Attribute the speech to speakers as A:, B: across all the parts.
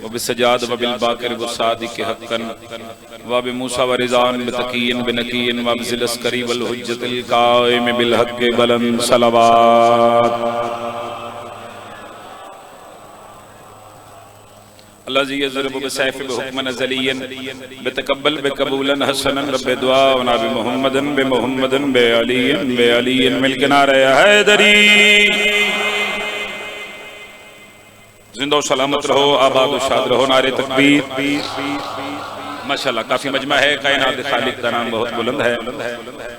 A: व बिसजाद व बिल बाकिर व सादिक हक्कन व बिमूसा व रिज़ान बितकीन बिनकीन व बिज़िल अस्करी वल हुज्जतिल काइम बिल हक़्क़ बुलंद सलावत। अल्लाज़ी यज़रिबु बिसैफ़ि बिहुक्मन अज़लिय्यन बितक़ब्बल बिक़बूलन हसनन रब्बि दुआ व नबी मुहम्मदन बिअलिय्यन मिलके नारे हैदरी। जिंदा सलामत रहो, आबाद व शाद रहो, नारे तकबीर। माशाअल्लाह काफी मजमा है। कायनात खालिक का नाम बहुत बुलंद है।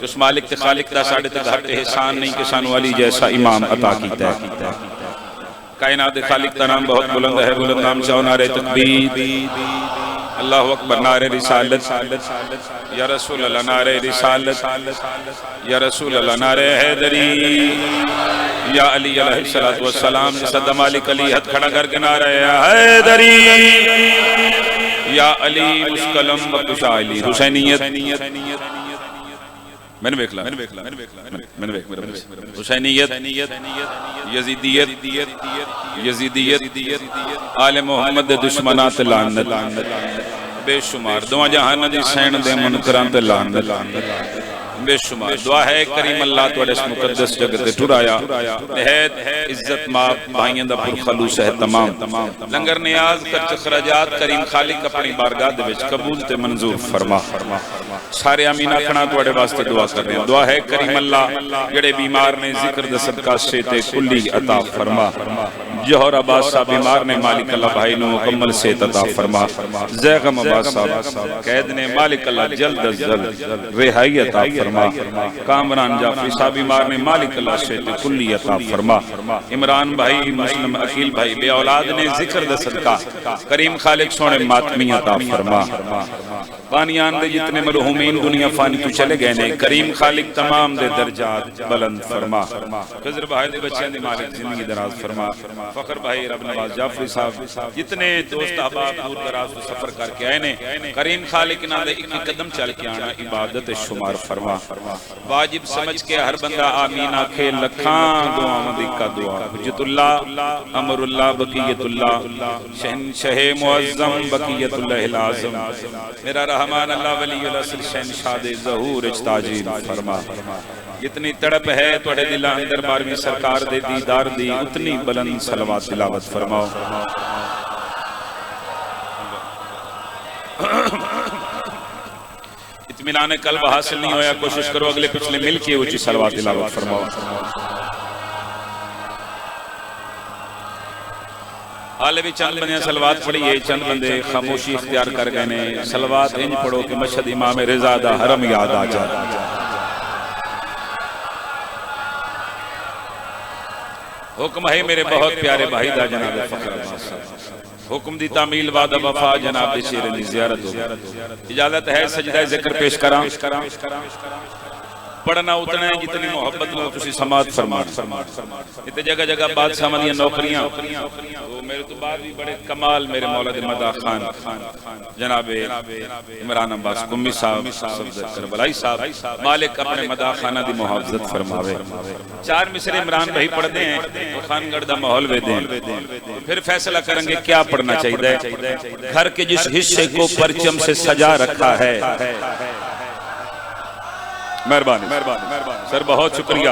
A: उस मालिक ते खालिक दा साडे ते घट एहसान नहीं कि सानू अली जैसा इमाम अता कीता है। कायनात खालिक का नाम बहुत बुलंद है। बुलंद नाम चाहो नारे तकबीर। अल्लाहु अकबर नारे रिसालत। या रसूल अल्लाह नारे रिसालत। या रसूल अल्लाह नारे हैदरी। या अली अलैहिस्सलातु वस्सलाम सद मालिक अली हथ खड़ा करके नारे हैदरी। या अली मुस्कलम बकुशा अली हुसैनियत। मैंने देखला हुसैनियत, यजीदियत, आले मोहम्मद दुश्मनात लानत बेशुमार, दुआ जहान दी सैन दे मुनकरां ते लानत बेशुमार। दुआ है करीम अल्लाह तुहाडे इस मुकद्दस जगत ते टुराया निहायत इज्जत माब भाइयां दा पुरखलूस है तमाम लंगर नियाज खर्च खराजात करीम खालिक अपनी बारगाह दे विच कबूल ते मंजूर फरमा। सारे आमीन आखना तुहाडे वास्ते दुआ कर रहे हैं। दुआ है करीम अल्लाह जेड़े बीमार ने जिक्र दे सदका सेहत कुल्ली अता फरमा। जौहर अब्बास साहब बीमार ने मालिक अल्लाह भाई नु मुकम्मल सेहत अता फरमा। ज़ैगम अब्बास साहब कैद ने मालिक अल्लाह जल्द अज जल्द रिहाई अता फरमा। कामरान जाफरी साहब बीमार ने मालिक अल्लाह सेहत कुल्ली अता फरमा। इमरान भाई मुस्लिम अकील भाई बे औलाद ने जिक्र दे सदका करीम खालिक सोने मातमी अता फरमा। बानियान दे जितने मरहूमीन दुनिया फानी तो चले गए ने करीम खालिक तमाम दे दर्जात बुलंद फरमा। खज़र भाई दे बच्चों दी मालिक जिंदगी दराज फरमा। फखर भाई रब नवाज जाफरी साहब जितने दोस्त अहबाब दूर दराज तो सफर करके आए ने करीम खालिक ना दे एक कदम चल के आना इबादत शुमार फरमा। वाजिब समझ के हर बंदा आमीन आखे लखां दुआओं दी का दुआ। हुज्जतुल्लाह अमरुल्लाह बकियतुल्लाह शहनशाह मुअज़्ज़म बकियतुल्लाह आज़म मेरा रहमान अल्लाह वलीउल असर शहनशाह ज़हूर ताजील फरमा। जितनी तड़प है तुहाडे दिलां अंदर बारहवीं सरकार दे दीदार दी उतनी बुलंद सलवात तिलावत फरमाओ। इत्मीनान कल्ब हासिल नहीं होया, कोशिश करो अगले पिछले मिल के ऊंची सलवात तिलावत फरमाओ। हाले भी चंद बंदे सलवात पढ़ी है, चंद बंदे खामोशी इख्तियार कर गए ने। सलवात इंज पढ़ो कि मशहद इमाम रिज़ा दा हरम याद आ जाए। हुक्म है मेरे बहुत प्यारे भाई दा जनाब फखर अब्बास साहब हुक्म दी तामील बाद वफा जनाब दे शेर दी ज़ियारत हो। इजाजत है सजदा जिक्र पेश करा। पढ़ना उतना है जितनी मोहब्बत लो तुसी समात फरमा। इतने जगह जगह बादशाह दी नौकरियां वो मेरे तो बाद भी बड़े कमाल मेरे मौला दे मदा खान जनाब इमरान अब्बास कुम्मी साहब करबलाई साहब मालिक अपने मदा खाना दी मुहाफ़ज़त फरमावे। चार मिसरे इमरान भाई पढ़ते हैं तो खानगढ़ दा माहौल वे दें, फिर फैसला करेंगे क्या पढ़ना चाहिए। घर के जिस हिस्से को परचम से सजा रखा है। मेहरबानी सर, बहुत शुक्रिया।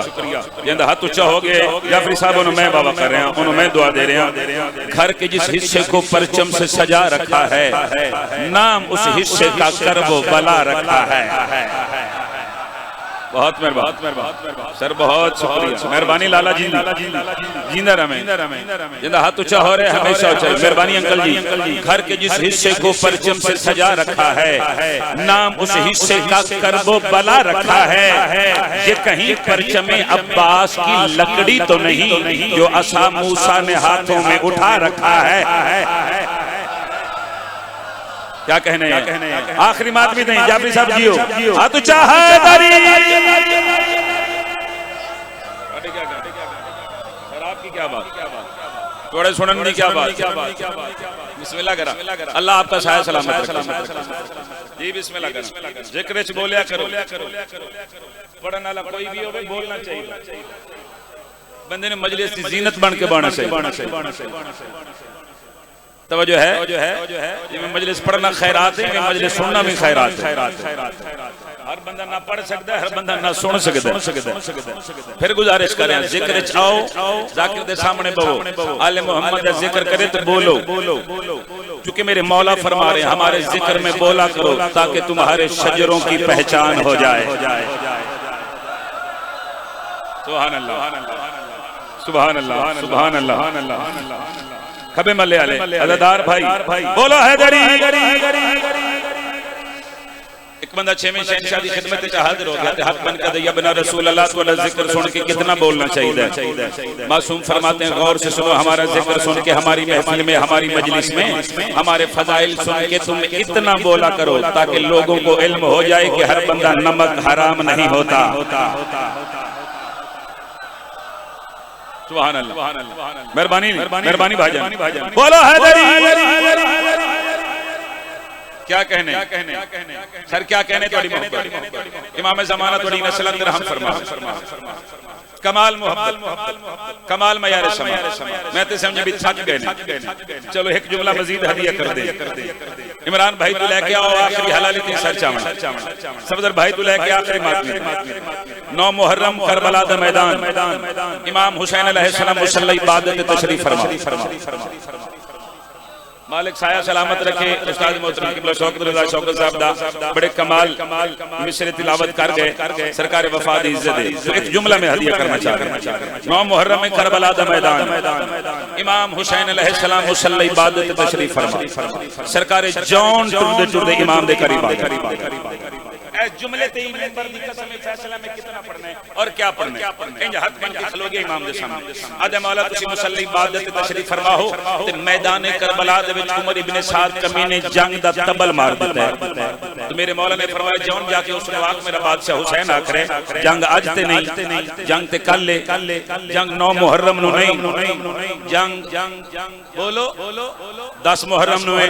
A: जिंदा हाथ उच्चा हो गए जाफरी साहब उन्होंने मैं बाबा कर रहे हैं, उन्होंने मैं दुआ दे रहे हैं। घर के जिस हिस्से को परचम से सजा रखा है नाम उस हिस्से का करबो बला रखा है। बहुत मेहरबान सर, बहुत शुक्रिया। मेहरबानी लाला जी, जिंदा रहे जिंदा हाथ ऊंचा हो रहे हमेशा ऊंचा। मेहरबानी अंकल जी। घर के जिस हिस्से को परचम से सजा रखा है नाम उस हिस्से का करबो बला रखा है। ये कहीं परचमे अब्बास की लकड़ी तो नहीं जो असा मूसा ने हाथों में उठा रखा है। क्या कहने हैं? आखिरी बात भी नहीं जाफरी साहब जियो हाथ ऊंचा हैदरी। शराब की क्या बात, थोड़े सुनन की क्या बात। बिस्मिल्लाह करा, अल्लाह आपका साया सलामत रखे जी। बिस्मिल्लाह करा, जिक्र च बोलिया करो। पढ़ने वाला कोई भी हो बोलना चाहिए। बंदे ने मजलिस की जीनत बन के बाना चाहिए। तवज्जो है जिमें मजलिस पढ़ना खैरात है, मजलिस सुनना भी खैरात है। हर बंदा ना पढ़ सकता है, हर बंदा ना सुन सकता है। फिर गुजारिश करें जिक्र आओ, जाकिर दे सामने बहो, आले मोहम्मद का जिक्र करे तो बोलो, क्योंकि मेरे मौला फरमा रहे हैं हमारे जिक्र में बोला करो ताकि तुम्हारे शजरों की पहचान हो जाए। सुभान अल्लाह, सुभान अल्लाह, सुभान अल्लाह। खबे मल्ले आले अज़ादार भाई बोलो हैदरी। एक बंदा 6वें शहंशाह की खिदमत में हाजिर हो गया, हाथ बन कर या बिना रसूल अल्लाह तो जिक्र सुन के कितना बोलना चाहिए। मासूम फरमाते हैं गौर से सुनो, हमारा जिक्र सुन के हमारी महफिल में, हमारी मजलिस में, हमारे फजाइल सुन के तुम इतना बोला करो ताकि लोगों को इल्म हो जाए कि हर बंदा नमक हराम नहीं होता। सुभान अल्लाह, मेहरबानी मेहरबानी भाईजान, बोलो हैदरी। क्या कहने सर, क्या कहने थोड़ी मोहब्बत, इमाम ज़माना थोड़ी नस्ल अंदर हम फरमा, कमाल मोहब्बत, कमाल मयार समा। मैं तो समझ भी थक गए। चलो एक जुमला मजीद हदिया कर दे। इमरान भाई तू लेके आओ आखिरी हलाली तीन सर चावल। सफदर भाई तू लेके आखिरी मातमी 9 मुहर्रम करबला दा मैदान, इमाम हुसैन अलैहिस्सलाम मुसल्ला इबादत तशरीफ फरमा। मालिक साया सलामत रखे। उस्ताद मोहतरम किबला शौकत रज़ा शौकत साहब दा बड़े कमाल मिसरे तिलावत कर गए, सरकार वफा दी इज्जत दे। तो एक जुमला में हदिया करना चाहता हूं। 9 मुहर्रम में करबला दा मैदान, इमाम हुसैन अलैहिस्सलाम मुसल्ला इबादत तशरीफ फरमा। सरकार जौन टुरदे टुरदे इमाम दे करीब आ गए। जुमले ते मिंबर दी कसम फैसला में कितना पढ़ना है और क्या पढ़ना है, इंज हक बन के खलोगे इमाम दे सामने। आदे मौला तुसी मुसल्ला इबादत तशरीफ फरमाओ ते मैदान करबला दे विच उमर इब्ने साद कमीने जंग दा तबल मार दिता है। तो मेरे मौला ने फरमाया जौन जाके उस वाक मेरा बादशाह हुसैन आखरे जंग आज ते नहीं, जंग ते कल ले, जंग 9 मुहर्रम नु नहीं, जंग बोलो 10 मुहर्रम नु है।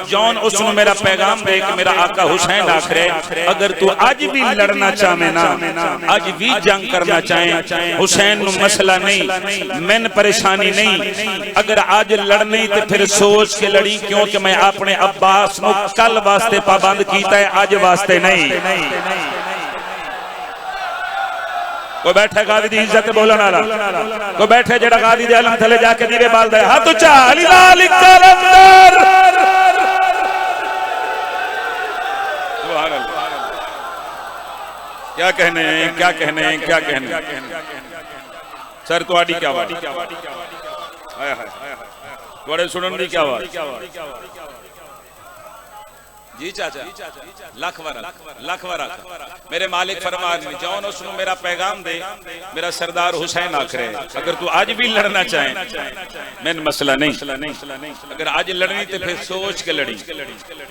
A: जौन उसनु मेरा पैगाम दे कि मेरा आका हुसैन आखरे अगर तू आज भी लड़ना चाहे ना, आज भी जंग करना चाहे, हुसैन नु मसला नहीं, मैन परेशानी नहीं। अगर आज लड़नी तो फिर सोच के लड़ी, क्योंकि मैं अपने अब्बास नु कल वास्ते पाबंद कीता है, आज वास्ते नहीं। कोई बैठे गादी दी इज्जत बोलने वाला, कोई बैठे जेड़ा गादी दे अलम थले जाके दीवे बाल दे हाथ उच्चा अली लाल कलंदर। सुभान अल्लाह। क्या कहने क्या कहने क्या कहने सर तुम्हारी क्या बात, थोड़े सुनन दी क्या बात जी चाचा, लख वारा मेरे मालिक फरमान जौन उसनु मेरा पैगाम दे, मेरा सरदार हुसैन आखरे अगर तू आज भी लड़ना चाहे मैंने मसला नहीं, अगर आज लड़नी तो फिर सोच के लड़ी।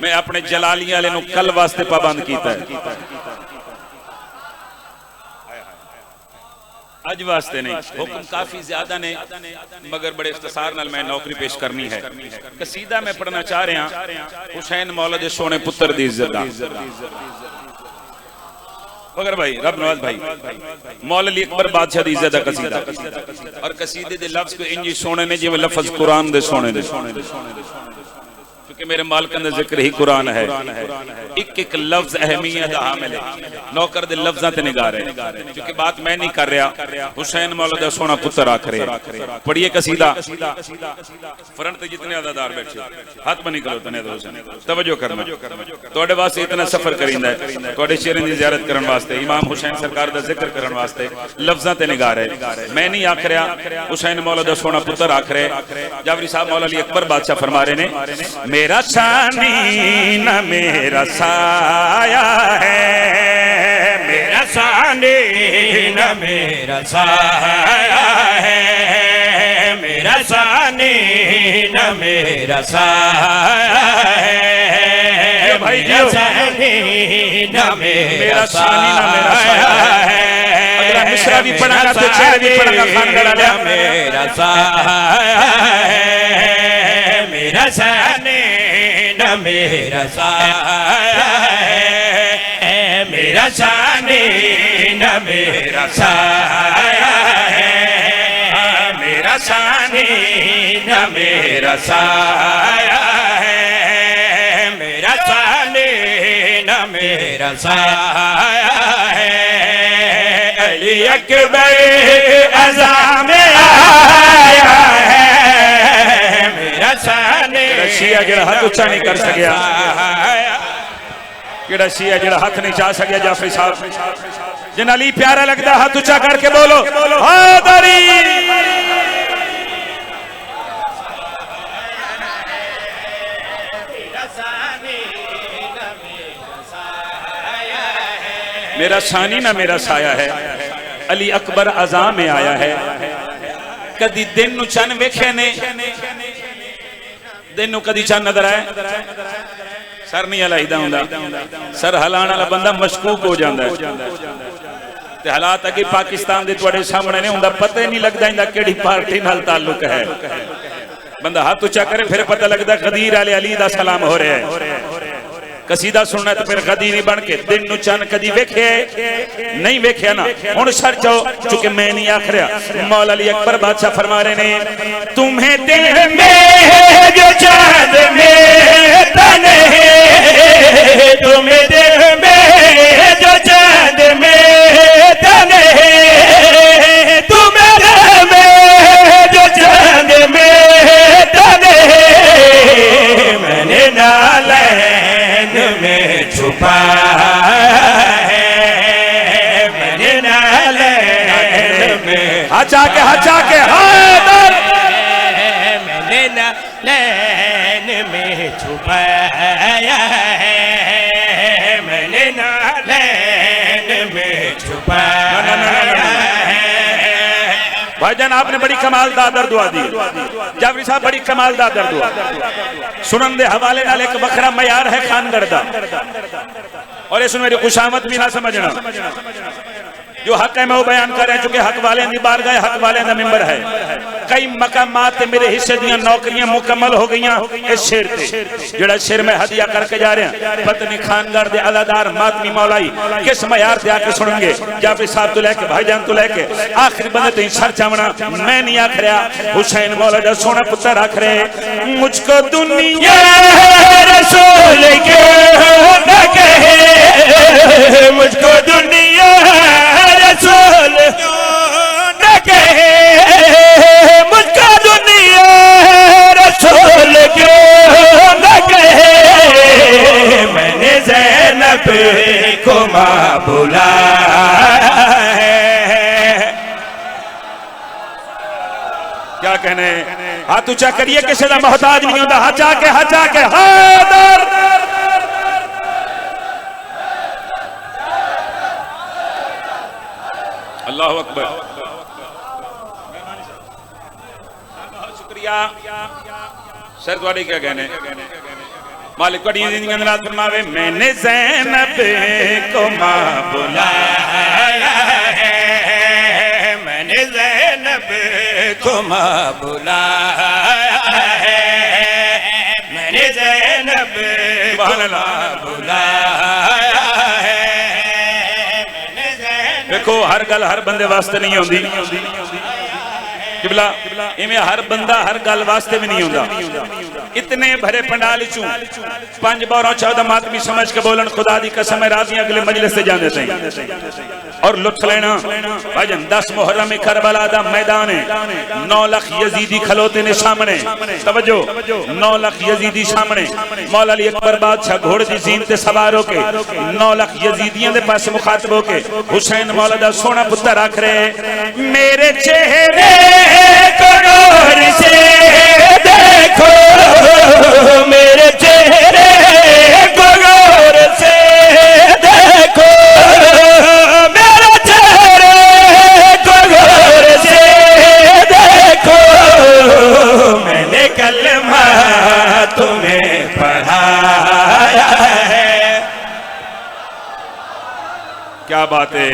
A: मैं अपने जलालिया वाले नु कल वास्ते पाबंद कीता है, आज वास्ते नहीं। हुक्म काफी ज्यादा ने मगर बड़े इख्तिसार नाल मैं नौकरी पेश करनी है। कसीदा में पढ़ना चाह रहे हैं हुसैन मौला दे सोने पुत्र दी इज्जत दा। मगर भाई रब नवाज भाई मौला अली अकबर बादशाह दी इज्जत दा कसीदा, और कसीदे दे लफ्ज को इंजी सोने ने जिवें लफ्ज कुरान दे सोने ने, क्योंकि मेरे मालकन दा जिक्र ही कुरान है। एक एक लफ्ज अहमियत हामिल है, नौकर दे लफ्जां ते निगार है। क्योंकि बात मैं नहीं कर रहा, हुसैन मौला दा सोना पुत्र आख रहे। पढ़िए कसीदा, फ्रंट ते जितने अदादार बैठे हाथ बनी करो तने दो तवज्जो करना। तोड़े वास्ते इतना सफर करिंदा है, तोड़े शेरें दी ज़ियारत करन वास्ते, इमाम हुसैन सरकार दा जिक्र करन वास्ते लफ्जां ते निगार है। मैं नहीं आख रहा, हुसैन मौला दा सोना पुत्र आख रहे। जावरी साहब मौला अली अकबर बादशाह फरमा रहे ने मेरा सानी न मेरा साया है, मेरा सानी न मेरा साया है, मेरा सानी न मेरा साया है, मेरा सानी न मेरा साया है। अगला मिसरा भी पढ़ाना तो शेर भी पढ़ाना खानदान मेरा साया है, मेरा सानी न मेरा साया है, मेरा सानी न मेरा साया है, मेरा सानी न मेरा साया है, मेरा सानी न मेरा साया है, अली अकबर अज़ा में आया है, मेरा सानी। शिया जड़ा हाथ उच्चा नहीं कर सकिया, केड़ा शिया जड़ा हाथ नहीं चा सकिया, जाफरी साहब जिन अली प्यारा लगता हाथ उच्चा करके बोलो हैदरी। मेरा सानी ना मेरा साया है, अली अकबर अज़ा में आया है। कदी दिन नू चन वेख्या ने, दिन नू कदी चन नजर आया? सर नहीं हिलाईदा हुंदा, सर हिलाण वाला बंदा मशकूक हो जाता है। ते हालात अगे पाकिस्तान दे तुहाडे सामने ने हुंदा, पता ही नहीं लगदा इंदा केड़ी पार्टी नाल ताल्लुक है। बंदा हाथ उच्चा करे फिर पता लगदा गदीर वाले अली दा सलाम हो रहा है। कसीदा सुनना तो फिर गदी नहीं बन के दिन नु चन कदी वेखे नहीं वेख्या ना। हुण सर जाओ चूंकि मैं नहीं आख रहा, मौला अली अकबर बादशाह फरमा रहे ने, तुम्हें दिल में जो चांद में तन है, तुम्हें दिल में जो चांद में तन है, तुम्हें दिल में जो चांद में तन है, मैंने नालैन में छुपा है, मैंने नालैन में हचा के हैदर, मैंने नालैन में छुपाया है, मैंने नालैन में छुपाया है। भाईजान आपने बड़ी कमालदार दुआ दी, जाफरी साहब बड़ी कमालदार दुआ। सुनन दे हवाले नाल एक बखरा मयार है खानगढ़ दा, और इसमें मेरी खुशामत भी ना समझना, जो हक है मैं वो बयान कर रहा हूं, चूंकि हक वाले दी बारगाह हक वाले दा मिंबर है। कई मकामात ते मेरे हिस्से दियां नौकरियां मुकम्मल हो गईयां इस शेर ते, जेड़ा शेर मैं हदिया करके जा रहा, पत्नी खानगढ़ दे अलादार मातमी मौलाई किस मयार ते आके सुनेंगे। जाफरी साहब तो लेके भाईजान तो लेके आखिरी बंदे तो सर चावना मैं नहीं आख रहा, हुसैन मौला दा सोना पुत्र आख रहे, मुझको दुनिया रसूल के न कहे, मुझको दुनिया रसूल न कहे, मुझको दुनिया रसूल क्यों न कहे, मैंने ज़ैनब को मां बुलाया है। क्या कहने, हाथ ऊंचा करिए, किसी का मोहताज नहीं होता, हचा के हैदर। अल्लाहु अकबर। शुक्रिया सर, तुहाडे क्या कहने, मालिक तुहाडी जिंदगी अंदर फरमावे, मैंने ज़ैनब को मां बुलाया है, मैंने ज़ैनब को मां बुलाया है, मैंने ज़ैनब को मां बुलाया है। देखो हर गल हर बंदे वास्ते नहीं होंदी, किबला इवें हर बंदा हर गल वास्ते भी नहीं होंदा। इतने भरे पंडाल चूं 5 12 14 मातमी समझ के बोलन, खुदा दी कसम है राजी अगले मजलिस से जाने थे और लुत्फ लेना। भाईजान 10 मुहर्रम करबला दा मैदान है, 9 लाख यजीदी खलोते ने सामने, तवज्जो 9 लाख यजीदी सामने, मौला अली अकबर बादशाह घोड़े दी जीन ते सवार होके 9 लाख यजीदियां दे पास मुखातब होके हुसैन मौला दा सोना पुत्र आख रहे, मेरे चेहरे को गौर से देखो, मेरे चेहरे को गौर से देखो, मेरे चेहरे को गौर से देखो, मैंने कलमा तुम्हें पढ़ाया है। क्या बात है,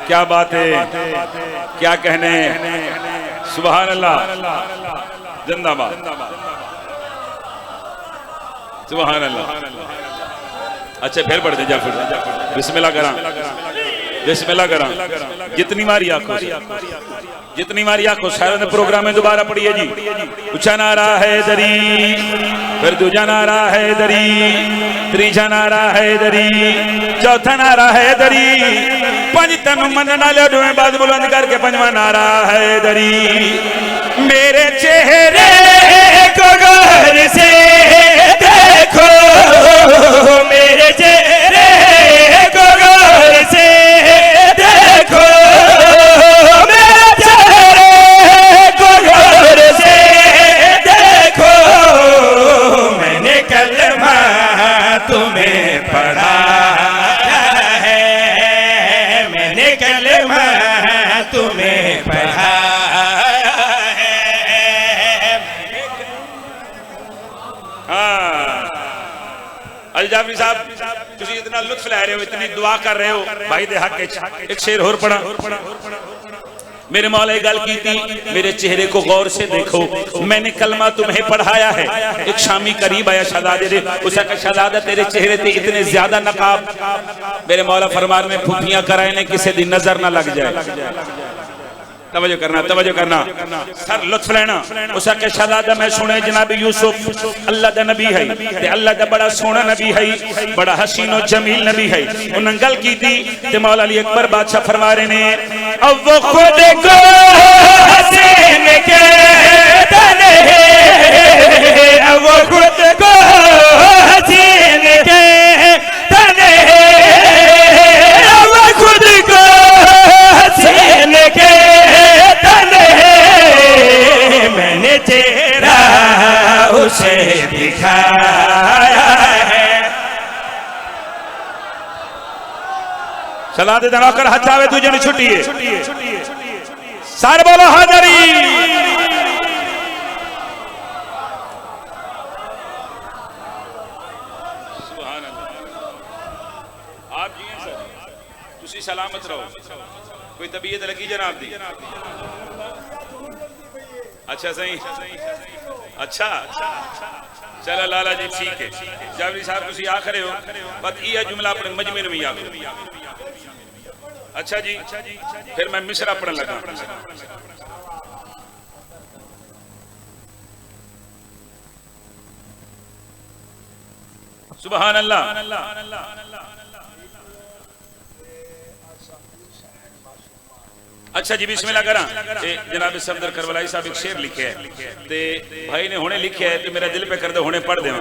A: क्या बात है, क्या कहने, सुभान अल्लाह, जिंदाबाद, सुभान अल्लाह। अच्छा फिर पढ़ते जा, फिर बिस्मिल्लाह करा। बिस्मिल्लाह करा, जितनी मारी आंखों, जितनी मारी आंखों। सारे ने प्रोग्राम में दोबारा पढ़िए जी। ऊंचा नारा है दरी, फिर दूजा नारा है दरी, तीजा नारा है दरी, चौथा नारा है दरी, पंज तन मनना ले डोए बाद बुलंद करके पंजवा नारा है दरी। मेरे चेहरे को गौर से देखो, मेरे चेहरे को गौर से देखो, मेरे चेहरे को गौर से देखो। मैंने कलमा तुम्हें पढ़ाया है, मैंने कलमा तुम्हें पढ़ाया है। अल जाफरी साहब तुसी इतना लुत्फ ले रहे हो, इतनी दुआ कर रहे हो भाई दे हक एक शेर होर पढ़ा। मेरे मौला गल की थी, मेरे चेहरे को गौर से देखो, मैंने कलमा तुम्हें पढ़ाया है। एक शामी करीब आया शहजादे दे, उसका कहा शहजादा तेरे चेहरे पे इतने ज्यादा नकाब। मेरे मौला फरमान में फूफियां कराए ने किसी दी नजर ना लग जाए। तवज्जो करना, तवज्जो करना, सर लुत्फ लेना। उसका कहा शहजादा मैं सुने जनाब यूसुफ अल्लाह दा नबी है, ते अल्लाह दा बड़ा सोना नबी है, बड़ा हसीन और जमील नबी है। उन्होंने गल की थी ते मौला अली अकबर बादशाह फरमा रहे ने, अब वो खुद को हसीन कहता नहीं, अब वो खुद को हसीन कहता नहीं, अब वो खुद को हसीन कहता नहीं। मैंने चेहरा उसे दिखाया है। सलाह दे नौकर हाथ आवे तुझे नहीं छुट्टी है। सारे बोलो हाजरी। सुभान अल्लाह। आप जी सर तुसी सलामत रहो। कोई तबीयत लगी जनाब दी? अच्छा सही, अच्छा चलो लाला जी ठीक है। जावरी साहब तुसी आखरे हो बस ये जुमला अपने मजमे में आखो। अच्छा जी फिर मैं मिसरा पढ़न लगा। सुभान अल्लाह। अच्छा जी बिस्मिल्लाह करा। जनाब सफदर करबलाई साहब एक शेर लिखे है ते भाई ने हुणे लिखे है तो मेरा दिल पे कर दे हुणे पढ़ देवा।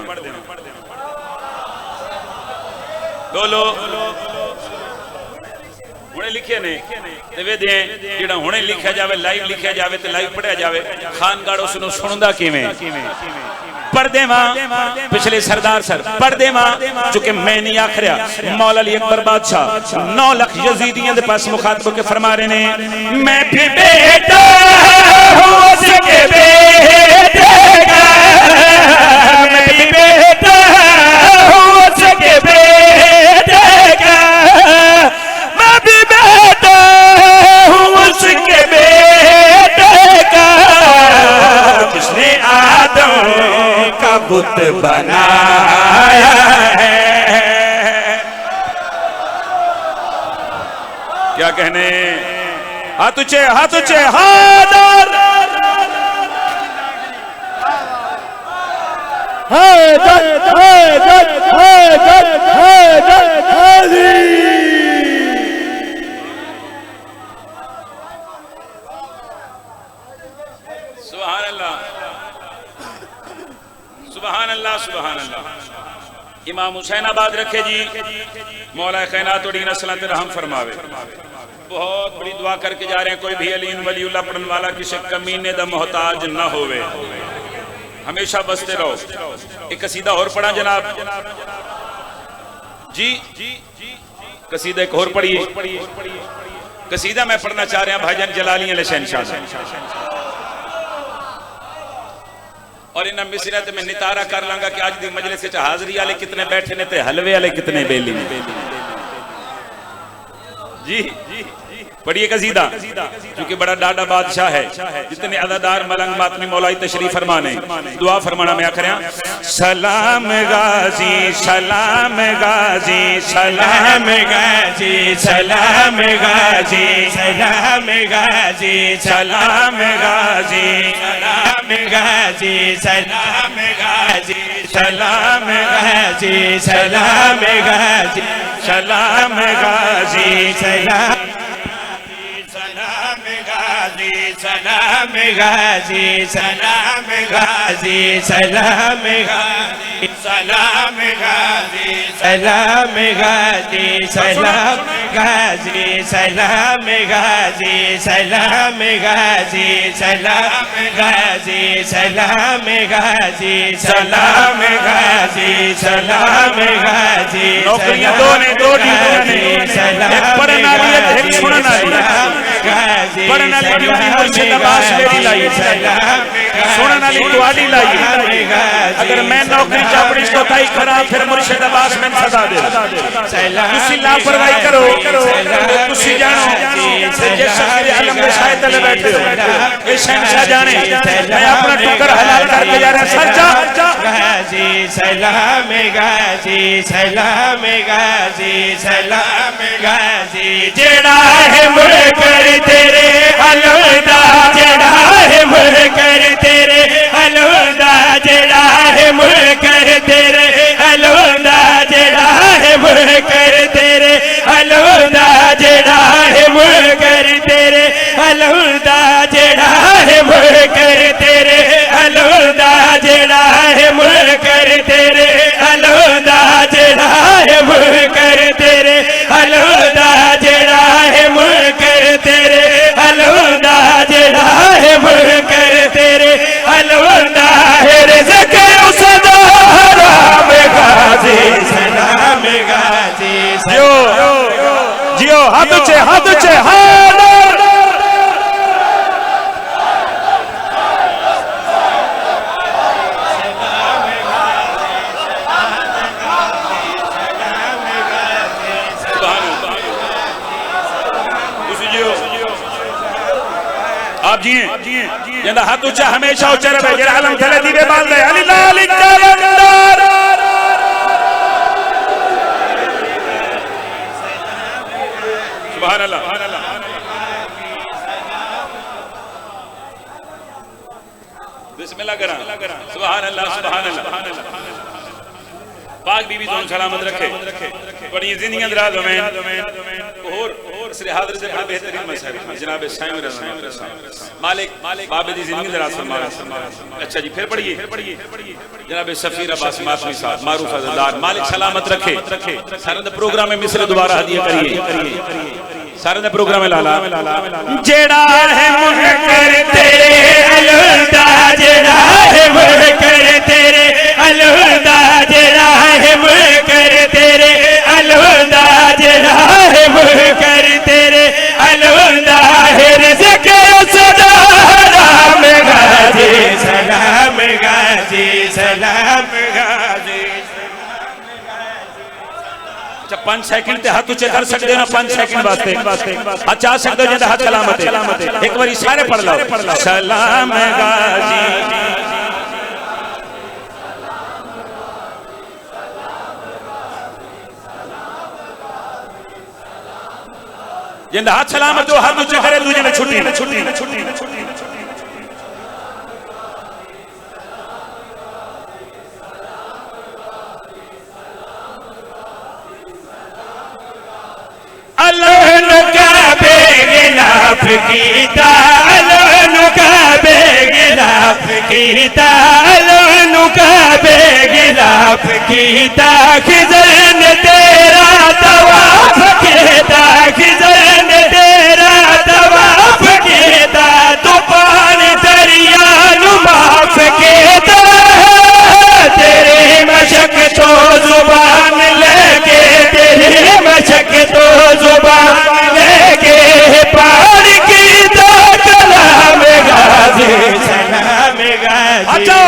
A: बोलो हुणे लिखे ने ते वे दे जेड़ा हुणे लिखा जावे लाइव लिखा जावे ते लाइव पढ़या जावे। खानगाड़ उसनु सुनदा किवें पढ़ देवा। पिछले सरदार सर पढ़ देवा चूंकि मैं नहीं आखरिया। मौला अली अकबर बादशाह 9 लाख यजीदियों के पास मुखातबों के फरमा रहे ने, मैं भी बेटा हूं उसके बेटे का, मैं भी बेटा हूं उसके बेटे का, मैं भी बेटा हूं उसके बेटे का, जिसने आदम का बुत बनाया है। क्या कहने? हाथ ऊंचे, हाथ ऊंचे, हादर सुभान अल्लाह, सुभान अल्लाह, सुभान अल्लाह। इमाम हुसैन आबाद रखे जी, मौला खैनात उड़ी नस्ल ते रहम फरमावे। बहुत बड़ी दुआ करके जा रहे हैं, कोई भी अलीन वलीउल्लाह पढ़ने वाला किसी कमीने दा मोहताज ना होवे, हमेशा बसते रहो। एक कसीदा और पढ़ा जनाब जी, कसीदा एक और पढ़िए। कसीदा मैं पढ़ना चाह रहा भाईजान जलाली शहनशाह और इन मिसरा मैं नितारा कर लांगा कि आज दी मजलिस च हाजरी वाले कितने बैठे ने ते हलवे वाले कितने बेली ने जी। पढ़िए कसीदा, क्योंकि बड़ा डाडा बादशाह है। जितने अदादार मलंग मातमी मौलाई तशरीफ फरमाने, दुआ फरमाना मैं आखिर सलाम गाजी सलाम गाजी सलाम गाजी सलाम गाजी सलाम गाजी सलाम गाजी सलाम गाजी सलाम गाजी सलाम गाजी सलाम गाजी सलाम गाजी सलाम सलाम गाजी सलाम गाजी सलाम गाजी सलाम गाजी सलाम गाजी सलाम गाजी सलाम गाजी सलाम गाजी सलाम गाजी सलाम गाजी सलाम गाजी सलाम गाजी नौकरियां दो ने, दो ड्यूटियां ने, एक पढ़ने वाली है एक सुनने वाली। पढ़ने वाली ड्यूटी मुर्शिद अब्बास मेरी लाई, सुनने वाली दुआली लाई। अगर मैं नौकरी चापड़ी को ताई करा फिर मुर्शिद अब्बास में सदा दे। तुसी लापरवाही करो तो तुसी जानो जे शख्स आलम में शायद ले बैठे हो ये शहंशाह जाने मैं अपना टुकर हलाल करके जा रहा सर जा गाजी सलाम गाजी सलाम गाजी सलाम गाजी जेड़ा है मुनकर तेरे अलविदा जेड़ा है मुनकर तेरे अलविदा जेड़ा है मुनकर तेरे अलविदा जेड़ा है मुनकर तेरे अलविदा जेड़ा है मुनकर तेरे अलविदा जेड़ा है मुनकर तेरे अलविदा जेड़ा है मुनकर तेरे अलविदा जेड़ा है मुनकर तेरे अलविदा जेड़ा है मुनकर तेरे अलविदा जेड़ा है मुनकर तेरे अलविदा है रिज़्क़ सदा हराम गाजी सलाम गाजी जियो जियो हाथ ऊंचे आप जिए जंदा हाथ ऊंचा हमेशा ऊंचा रहे जेड़ा आलम थले दीवे बाल दे अली लाल कलंदर सुभान अल्लाह बिस्मिल्लाह करा सुभान अल्लाह पाक बीबी दोनों सलामत रखे बड़ी जिंदगी दराज होवें और सिरे हाजिर से बड़ा बेहतरीन मसहब जनाब साइम रज़ा मालिक बाबे दी जिंदगी दराज फरमाए। अच्छा जी फिर पढ़िए जनाब सफीर अब्बास माफी साहब मारूफ अज़दार मालिक सलामत रखे सारे द प्रोग्राम में मिसर दोबारा हदिया करिए सारे द प्रोग्राम में लाला जेड़ा है मुनकर तेरे अलविदा जेड़ा है मुनकर तेरे अलविदा जेड़ा है मुनकर तेरे अलविदा जेड़ा है मुनकर तेरे अलविदा है रिज़्क़ सदा हराम गाजी सलाम गाजी सलाम गाजी। 5 सेकंड हाथ ऊंचे कर सकते हो ना 5 सेकंड वास्ते अच्छा सकते हो हाथ सलामत एक बार सारे पढ़ लो सलाम गाजी जिंदा हाथ सलामत जो हाथ ऊंचे करे दूजे ने छुट्टी अल्लाह नुका बेगिलाफ कीता अल्लाह नुका बेगिलाफ कीता अल्लाह नुका बेगिलाफ कीता खिज़र ने तेरा तवाफ कीता खिज़र ने तेरा तवाफ कीता तूफान दरिया नु माफ कीता तेरे मशक तो जुबान लेके तेरे मशक तो जुबान लेके पार कीता कलाम गाजी सलाम गाजी। अच्छा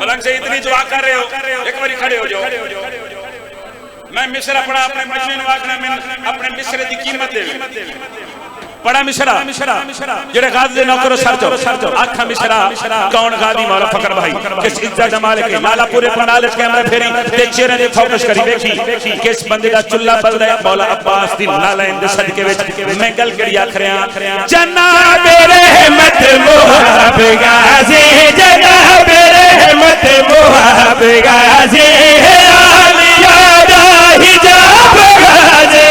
A: मलंग से इतनी दुआ कर रहे हो, एक बार खड़े हो जाओ। मैं मिसरा पढ़ा अपने मजमे वाकना में अपने मिसरे की कीमत दे पढ़ा मिसरा जेड़े गाजी दे नौकरो सरजो आखा मिसरा कौन गादी मौला फकर भाई किस इज्जत जमाल के लाला पूरे पंडाल के कैमरा फेरी ते चेहरे ने फोकस करी देखी किस बंदे दा चुल्ला बलदा मौला अब्बास दी नालैन दे सदके विच मैं गल करी आखरिया जनाब रहमत मुहब गाजी जनाब रहमत मुहब गाजी आलिया दा हिजाब गाजी।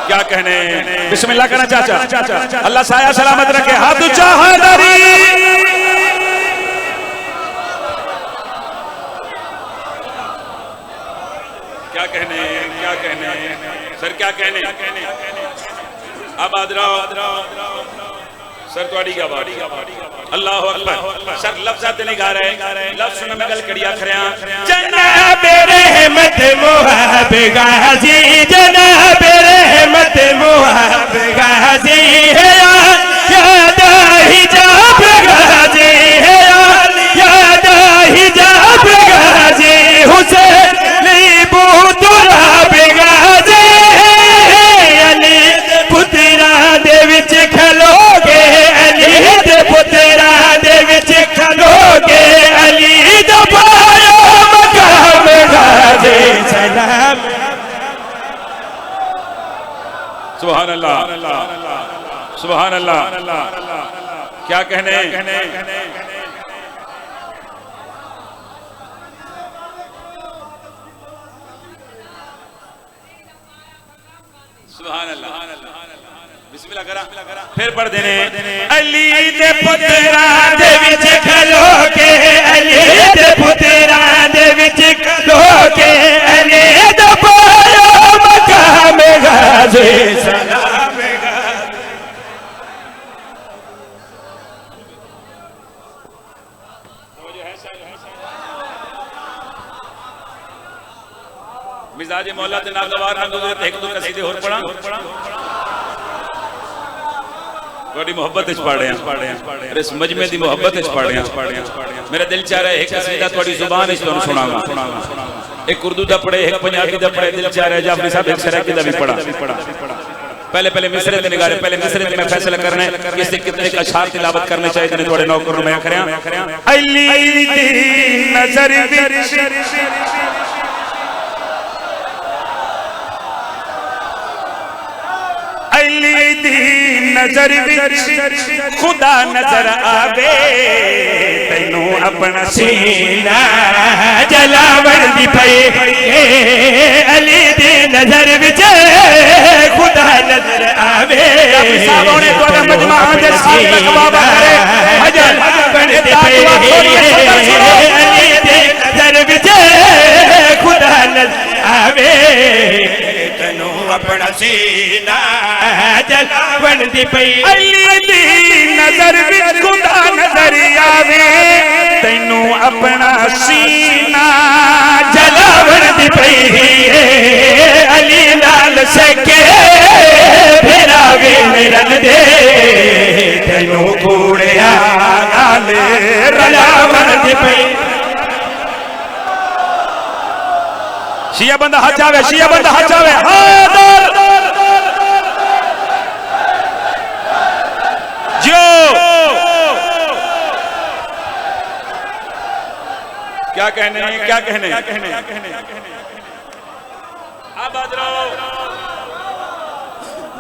A: क्या कहने, बिस्मिल्लाह करना चाचा, अल्लाह साया सलामत रखे, हाथ ऊंचा हैदरी। क्या कहने सर, क्या कहने आबाद रहो सर, तुहाडी क्या बात, अल्लाह अकबर सर, लफ्ज़ात नहीं गा रहे, लफ्ज़ सुन में गल कड़ी आखरिया जनाब रहमत मुहब गाजी जनाब रहमत मुहब गाजी है याद हिजाब गाजी है याद हिजाब गाजी हुसैन लीबू तुराब गाजी अली पुत्रा दे विच खलोगे अली दे पुत्रा दे विच खलोगे अली दा पायो मकाम गाजी सलाम। सुभान अल्लाह सुभान अल्लाह। क्या कहने सुभान अल्लाह। बिस्मिल्लाह करा फिर पढ़ देने अली दे पुत्रा दे विच खलोगे अली दे पुत्रा दे विच खलोगे अली दा पायो मकाम गाजी सलाम। मिजाज मौला ते नागवार नंदुरत एक दो कसीदे और पढ़ा थोड़ी मोहब्बत इस पढ़ रहे हैं इस मजमे दी मोहब्बत इस पढ़ रहे हैं। मेरा दिल चाह रहा है एक कसीदा थोड़ी जुबान इस दोनों सुनावा, एक उर्दू दा पढ़े एक पंजाबी दा पढ़े, दिल चाह रहा है जाफरी साहब एक सराकी दा भी पढ़ा। पहले मिसरे ते निगारे, पहले मिसरे ते मैं फैसला करना है किससे कितने का अशआर तिलावत करने चाहिए ने थोड़े नौकर मैं आखरिया अली दी नजर विच अली दी नजर विच खुदा नजर आवे तैनू अपना सीना जलावण दी पई अली दी नजर विच खुदा नजर आवे सावणे तोड़ा मजमा दे साथ बाबा करे हजर बन दी पई अली दी नजर विच खुदा नजर आवे तैनू अपना सीना जलावण दी पई अली दी नजर विच खुदा नजर आवे तैनू अपना सीना जलावण दी पई अली लाल सके फिरावे मिलन दे तैनू कूड़िया नाल रलावण दी पई। शिया बंदा हाथ जावे, शिया बंदा हाथ जावे हादर जो क्या कहने आबाद रहो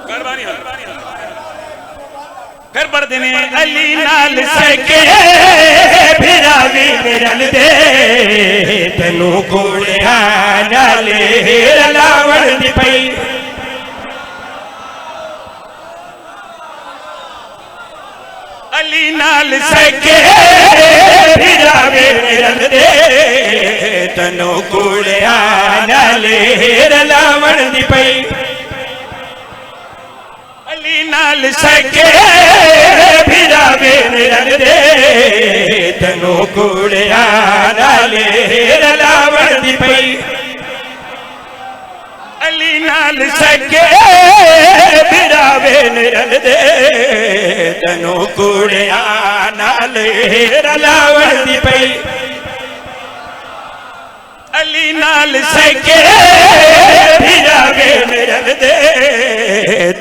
A: मेहरबानी फिर पढ़ देने अली नाल सके फिरावी मिलन दे तैनू कूड़िया नाल रलावण दी पई अली नाल सके फिरावी मिलन दे तैनू कूड़िया नाल रलावण दी पई अली नाल सके फिरावे मिलन दे तैनू कूड़िया नाल रलावण दी पई अली नाल सके फिरावे मिलन दे तैनू कूड़िया
B: नाल रलावण दी पई अली नाल सके भिरावे मेरन दे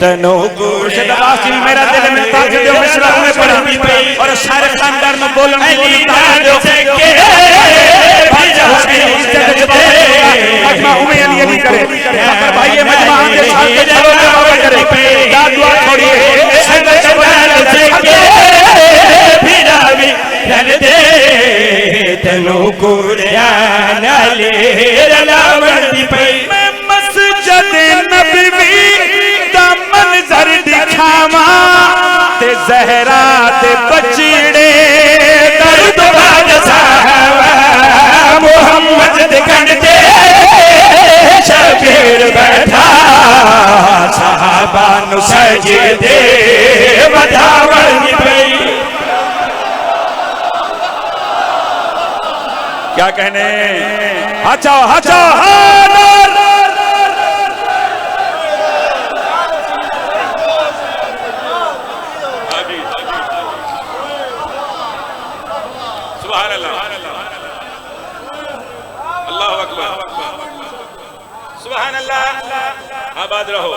B: तनो गुरशद वासी मेरा दिल में ताकत दो मिसरा में पढ़ी पई और सारे खानदान में बोलन की ताकत दो सके भिरावे मजमा उमे अली अली करे अगर भाई ये मजमा के साथ चलो बाबा करे दाद दुआ छोड़िए संगत नाल सके भिरावे मेरन दे तनो गुरया नाले रलावण दी पई मैं मस्जिद नबवी दा मंजर दिखावा ते ज़हरा ते बचड़े दर्द बाज साहबा मोहम्मद दे कंडे शबीर बैठा साहबा नु सजदे वधावण दी पई क्या कहने अच्छा अच्छा
A: सुभान अल्लाह अल्लाहु अकबर सुभान अल्लाह आबाद रहो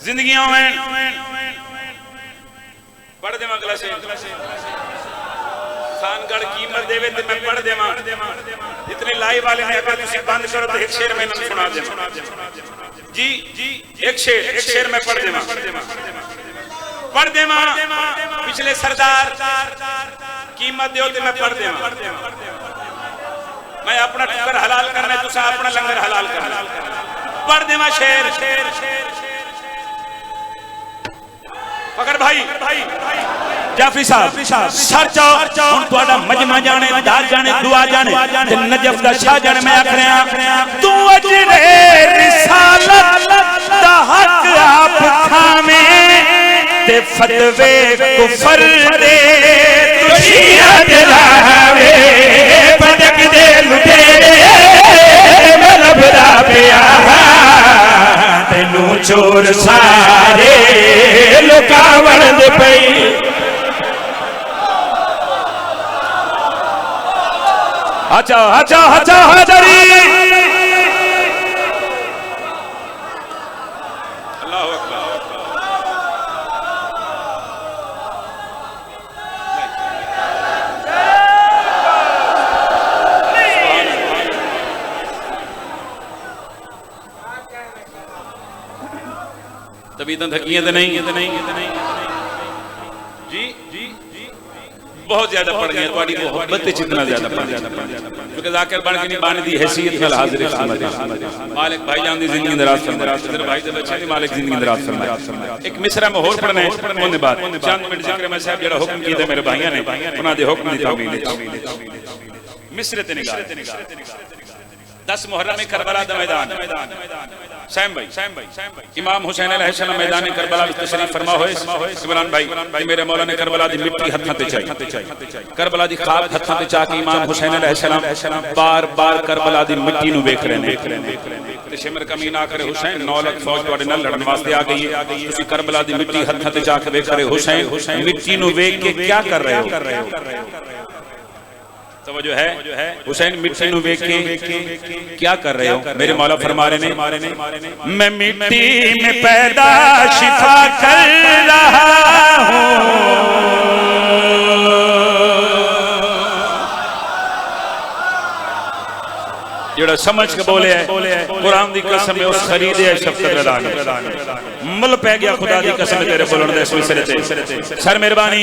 A: जिंदगियों में पढ़ देवा क्लास खानगढ़ कीमत देवे ते मैं पढ़ देवा इतने लाइव वाले ने अगर तुसी बंद करो तो एक शेर में न सुना दे जी एक शेर में पढ़ देवा पिछले सरदार कीमत दो ते मैं पढ़ देवा मैं अपना टुकर हलाल करना तुसा अपना लंगर हलाल करना पढ़ देवा शेर पकड़ भाई जाफरी साहब सर चाओ हुन तुहाडा मजमा जाने दार जाने दुआ जाने ते नजफ दा शाह जाने मैं आख रहा तू अजरे रिसालत दा हक आप खावे ते फतवे कुफर दे तुशिया दिलावे पदक दे लुटेरे मेरा बड़ा प्यारा तेनू चोर सारे लुकावण दे पई अच्छा अच्छा अच्छा हाजरी अल्लाहु अकबर तभी तो थकिए तो नहीं जी बहुत ज्यादा पढ़ गए तुम्हारी मोहब्बत जितना ज्यादा पढ़ क्योंकि जाकिर बन के नहीं बानी दी हैसियत नाल हाजिर मालिक भाईजान दी जिंदगी दराज फरमाए तेरे भाई दे बच्चे दी मालिक जिंदगी दराज फरमाए एक मिसरा में और पढ़ना है ओने बाद चंद मिनट जिक्र में साहब जेड़ा हुक्म कीता मेरे भाइयों ने उन्हां दे हुक्म दी तामील मिसरे ते निगाह 10 मुहर्रम करबला दा मैदान सैम भाई इमाम हुसैन अलैहिस्सलाम मैदान करबला में तशरीफ फरमा होए इमरान भाई मेरे मौला ने करबला दी मिट्टी हत्थां ते चाई करबला दी खाक हत्थां ते चा के इमाम हुसैन अलैहिस्सलाम बार-बार करबला दी मिट्टी नु देख रहे ने ते शिमर कमी ना करे हुसैन 9 लाख फौज तोड़े नाल लड़न वास्ते आ गई है तुसी करबला दी मिट्टी हत्थां ते चा के देख रहे हुसैन मिट्टी नु देख के क्या कर रहे हो तवज्जो है हुसैन मिट्टी नु देख के क्या कर रहे हो मेरे मौला फरमा रहे ने मैं मिट्टी में पैदा शिफा कर रहा हूं जेड़ा समझ के बोले है कुरान दी कसम है उस खरीदे है शफकत रदा ने मुल पै गया खुदा दी कसम तेरे बोलण दे इस विसरे ते सर मेहरबानी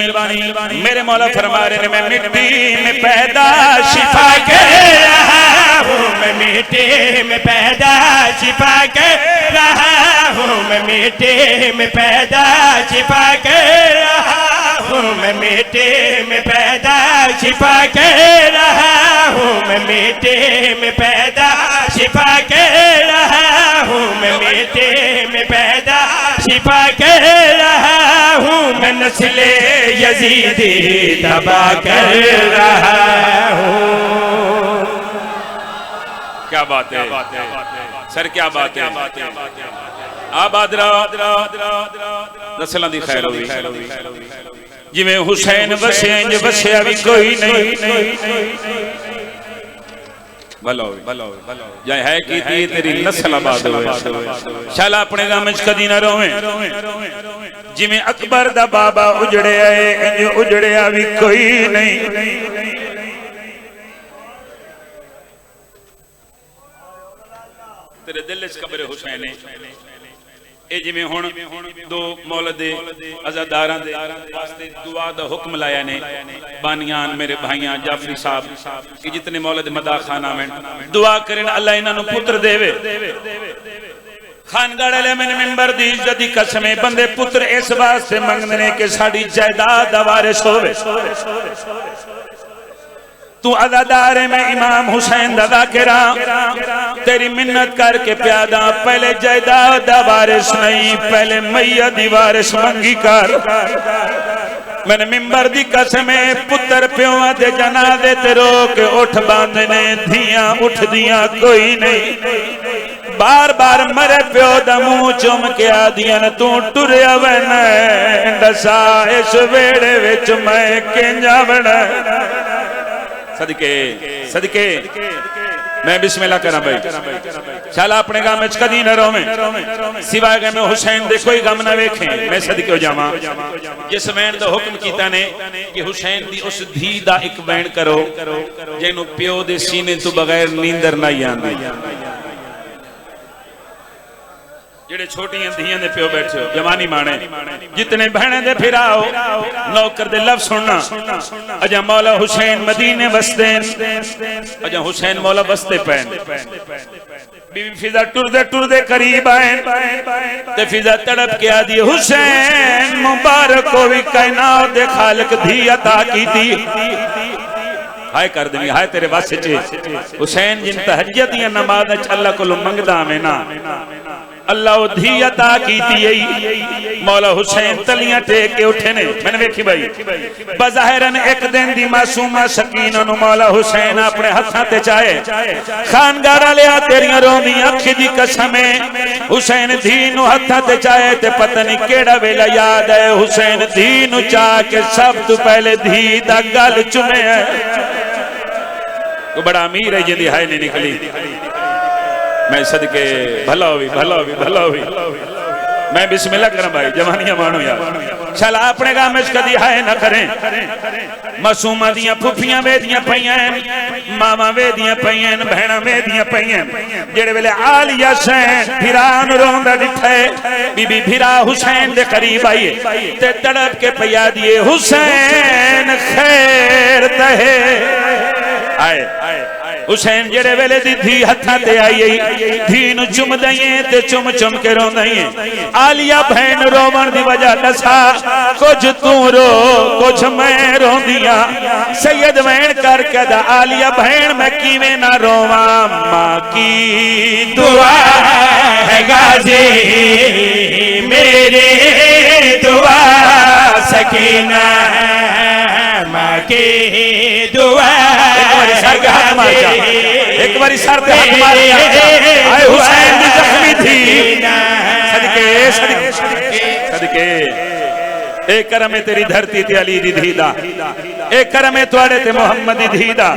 A: मेरे मौला फरमा रहे ने मैं मिट्टी में पैदा शिफा कर रहा हूं मैं मिट्टी में पैदा शिफा कर रहा हूं मैं मिट्टी में पैदा शिफा कर रहा हूं मैं मिट्टी में पैदा शिफा कर रहा हूं मैं मिट्टी में पैदा शिफा कर रहा हूं मैं मिट्टी में पैदा शिफा कर रहा हूं मैं नस्ले यजीदी तबाह कर रहा हूं क्या बात है सर, क्या बात है। आबाद रहो, दसलां दी खैर होवी। जिवें हुसैन वसे इंज वसिया भी कोई नहीं। भलो जय है की तेरी नस्ल आबाद होवे। शाला अपने गांव च कदी ना रोवे। जिवें अकबर दा बाबा उजड़िया है इंज उजड़िया भी कोई नहीं। तेरे दिल च कब्र हुसैन है। ए जिवें हुण दो मौलद अज़ादारां दे वास्ते दुआ दा हुक्म लाया ने बानियान मेरे भाइयां जाफरी साहब कि जितने मौलद मदा खाना में दुआ करें अल्लाह इन्हां नूं पुत्र देवे। खानगढ़ वाले मैंने मिंबर दी इज्जत दी कसम है, बंदे पुत्र इस वास्ते मंगदे ने कि साडी जायदाद दा वारिस होवे। तू अज़ादार है, मैं इमाम हुसैन दा ज़ाकिरा तेरी मिन्नत करके प्यादा पहले जायदाद दा वारिस नहीं, पहले मैया दी वारिस मंगी कर। मैंने मिंबर दी कसम है, पुत्र प्योआ दे जनाजे ते रो के उठ बांधने धियां उठदियां कोई नहीं। बार बार मरे प्यो दा मुंह चुम के आदियां तू टुरिया वैन दसा इस वेड़े विच मैं किंजा वड़ा। सदके सदके मैं बिस्मिल्लाह करा भाई। शाला अपने गांव में कदी न रोवे सिवाय गम हुसैन दे कोई गम ना वेखे। मैं सदके हो जावां जिस वैन दा हुक्म कीता ने कि हुसैन दी उस धी दा एक वैन करो जेनु प्यो दे सीने तो बगैर नींदर ना आंदी। जेड़े छोटियां धियां दे प्यो बैठे हो जवानी माने जितने बहने दे फिराओ नौकर दे लफ्ज़ सुनना। अजा मौला हुसैन मदीने बसते, अजा हुसैन मौला बसते पैन। बीबी फिजा टुरदे करीब आए ते फिजा तड़प के आदी हुसैन मुबारक हो भी कायनात दे खालिक धी अता कीती। हाय कर देनी हाय तेरे वास्ते च हुसैन जिन तहज्जुद दी नमाज़ च अल्लाह कोलों मंगदा मैं ना अल्लाह धी अता कीती। मौला हुसैन तलियां टेक के उठे ने। मैंने वेखी भाई बज़ाहिरन एक दिन दी मासूमा सकीना नु मौला हुसैन अपने हत्थां ते चाहे खानगार वाले तेरियां रोंदी अख दी कसम है। हुसैन धी नु हत्थां ते चाहे ते पता नहीं केड़ा वेला याद है हुसैन धी नु चा के सब तो पहले धी दा गल चुमे है। बड़ा अमीर है जिंदी हाय नहीं निकली। मैं सदके भला हुई मैं बिस्मिल्लाह करा भाई जवानियां मानो यार। चल अपने गांव में कदी हाय ना करें। मासूमा दियां फुफियां वेदियां पईयां मामा वेदियां पईयां बहना वेदियां पईयां। जेड़े वेले आलिया सैन फिरान रोंदा दिठे बीबी फिरा हुसैन दे करीब आई ते तड़प के पिया दिए हुसैन खैर तहे आए। हुसैन जेड़े वेले दी धी हत्थां ते आई धी नु चुम दईए ते चुम चुम के रोंदईए। आलिया बहन रोवण दी वजह दसा कुछ तू रो कुछ मैं रोंदियां। सैयद वैन करके दा आलिया बहन मैं किवें ना रोवां। मां की दुआ है गाजी मेरे दुआ सकीना मां की दुआ एक बारी सर पे हाथ मार आए हुसैन दी जख्मी थी। सदके सदके सदके ए करम है तेरी धरती ते अली दी धीदा ए करम है तुआड़े ते मोहम्मद दी धीदा।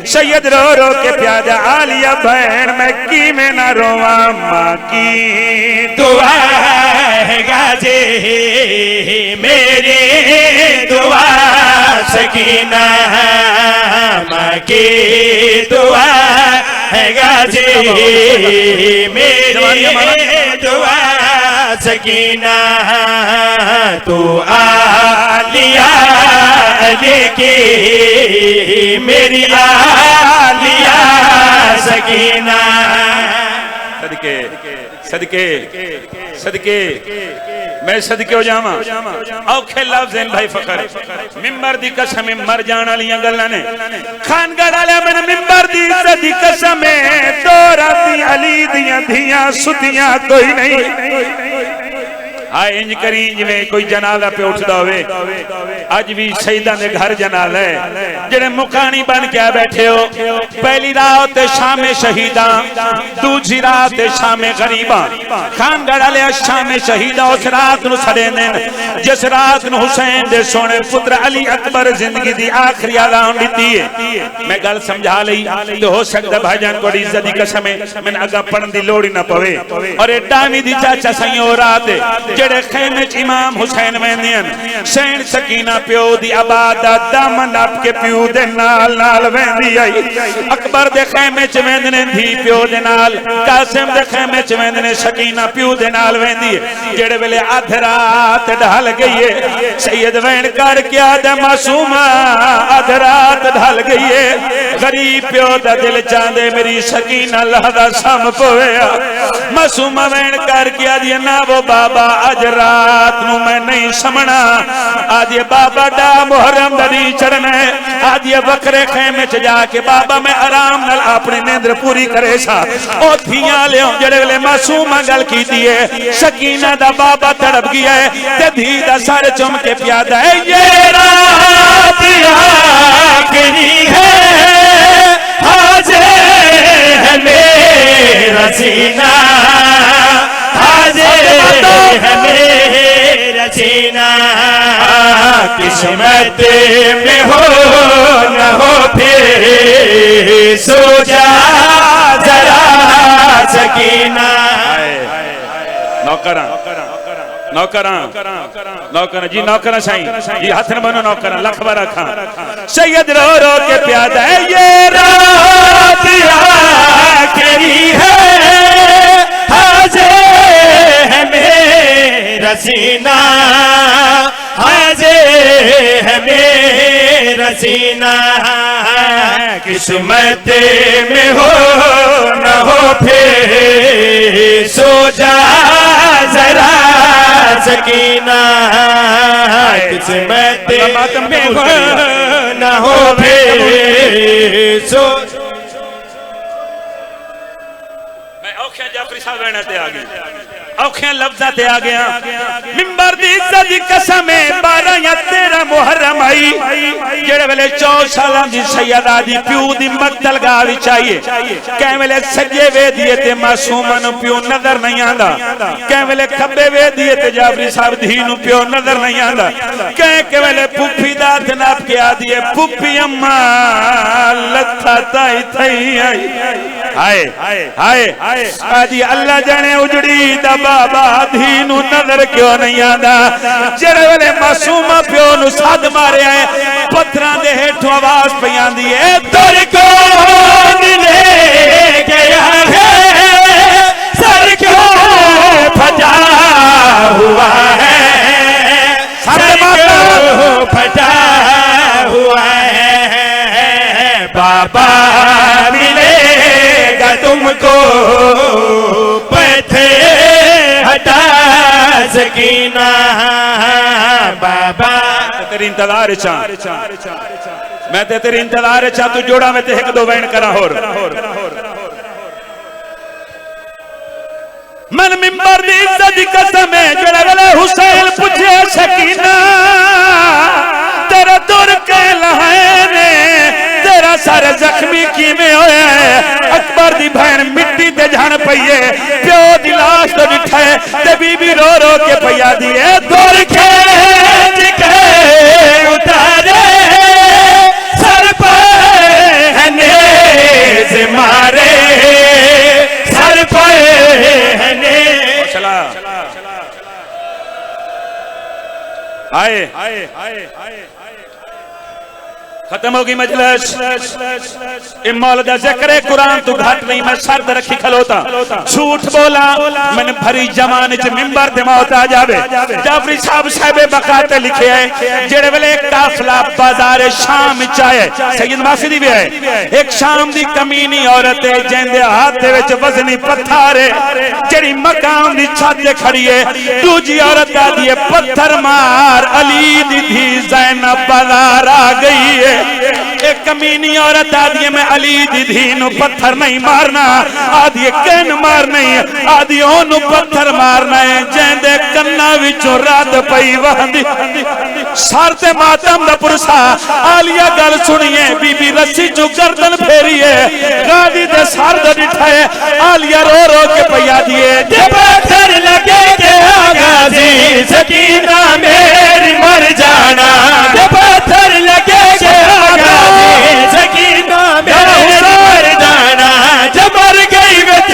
A: सैयद रो रो के प्यादा आलिया बहन मैं की में ना रोवा। मां की दुआ है गाजी मेरी दुआ सकीना मां की दुआ है गाजी मेरी दुआ सकीना। तू आलिया अली की मेरी आलिया सकीना। सदके सदके सदके मैं सदके हो जावां। औखे लफ्ज़ हैं भाई फखर मिंबर दी कसम मर जाण वालियां गल्लां ने। खानगढ़ वाले मैंने मिंबर दी इज्जत दी कसम दो राती अली दियां धियां सुतियां कोई नहीं।
B: हाय इंज करी जिवें कोई जनाजा पे उठदा होवे अज भी शहीदां दे घर जनाजा है जेड़े मुकानी बन के बैठे हो पहली रात शामे शहीदां दूसरी रात शामे गरीबां खानगढ़ वाले शामे शहीदां उस रात नु सड़ेंदे जिस रात नु हुसैन दे सोने पुत्र अली अकबर जिंदगी दी आखिरी आलाम दी है मैं गल समझा लई तो हो सकदा भाईजान कोई इज्जत दी कसम है मैंने अगा पढ़न दी लोड़ ही ना पवे और ए डामी दी चाचा सही हो रात जेड़े खेमे च इमाम हुसैन वेंदियन सैन सकीना प्यो दी आबादा दामन नाप के प्यो दे नाल नाल वेंदी आई अकबर दे खेमे च वेंदने धी प्यो दे नाल कासिम दे खेमे च वेंदने सकीना प्यो दे नाल वेंदी है जेड़े वेले आध रात ढल गई है सैयद वैन कर के आदा मासूमा आध रात ढल गई है गरीब प्यो दा दिल चांदे मेरी सकीना लहदा सम पवेया मासूमा वैन कर के आदी ना वो बाबा अज रात नू मैं नहीं समना आज ये बाबा डा मुहर्रम दरी चढ़ना है आज ये बकरे खेमे च जाके बाबा मैं आराम नाल अपनी नींद पूरी करे सा ओ थियां लियो जेड़े वेले मासूमा गल कीती है सकीना दा बाबा तड़प गया है ते धी दा सर चुम के प्यादा है ये रात आखिरी है हाजे है मेरा सीना हाजे है मेरा सीना किस्मत में हो न हो फिर सो जा जरा सकीना नौकरा नौकरा नौकरा जी नौकरा साईं जी हाथ न बनो नौकरा लख बार रखा सैयद रो रो के प्यादा है ये रात आखिरी है हाजे है मेरा सीना हाजे है मेरा सीना किस्मत में हो न हो फिर सो जा जरा सकीना किस्मत में हो न हो फिर सो मैं औखे जाफरी साहब रहने ते आ गए औखे लफ्ज़ां ते आ गया मिंबर दी इज्जत दी कसम 12 या 13 मुहर्रम आई जेड़े वेले 4 सालां दी सैयदा दी प्यू दी मक्तल गाह विच आई कै वेले सज्जे वेदिए ते मासूमा नु प्यू नजर नहीं आंदा कै वेले खब्बे वेदिए ते जाफरी साहब धी नु प्यू नजर नहीं आंदा कै वेले पुफी दा नाप के आ दिए पुफी अम्मा लथा ताई थई आई हाय हाय हाय आदि अल्लाह जाने उजड़ी दा बाबा धी नु नजर क्यों नहीं आंदा जेड़े वेले मासूमा प्यो नु सद मारे आए पत्थरां दे हेठों आवाज पई आंदी है तुर कौन ले गया है सर क्यों फटा हुआ है सर क्यों फटा हुआ है बाबा मिलेगा तुमको पथे हटा सकीना बाबा तेरी इंतजार चा मैं ते तेरी इंतजार चा तू जोड़ा में ते एक दो बैन करा होर मन मिंबर दी इज्जत दी कसम है जेड़ा वेले हुसैन पूछे सकीना तेरा दुर के लहने तेरा सर जख्मी किवें होया है अकबर दी बहन मिट्टी ते जान पई है प्यो दी लाश तो डिठा है ते बीबी रो रो के पया दी है दुर खेच के उतारे सर पे नेज़ मारे सर पे नेज़ चला आए खत्म होगी मजलिस इमाल दा जिक्र कुरान तू घट नहीं मैं शर्त रखी खलोता झूठ बोला मैंने भरी जमाने च मिंबर ते मौत आ जावे जाफरी साहब साहब बकाते लिखे है जेड़े वेले काफिला बाजार शाम च आए सैयद माफी भी है एक शाम दी कमीनी औरत है जेंदे हाथ दे विच वजनी पत्थर है जेड़ी मकाम दी छत ते खड़ी है दूजी औरत आदी है पत्थर मार अली दी धी ज़ैनब बाजार आ गई है एक कमीनी औरत आदि मैं अली दी धीन पत्थर नहीं मारना, आदि कैन मार नहीं, आदि ओनू पत्थर मारना है। जेंदे कन्ना विचों रात पई वहंदी सर ते मातम दा पुरसा। आलिया गल सुनिए, बीबी रस्सी चो गर्दन फेरिए, गादी दे सर दा डिठाए। आलिया रो रो के पैया दिए,
C: पत्थर लगे के गाजी सकीना मेरी मर जाना, पत्थर लगे के गाजी सकीना मेरी मर जाना, जब मर गई विच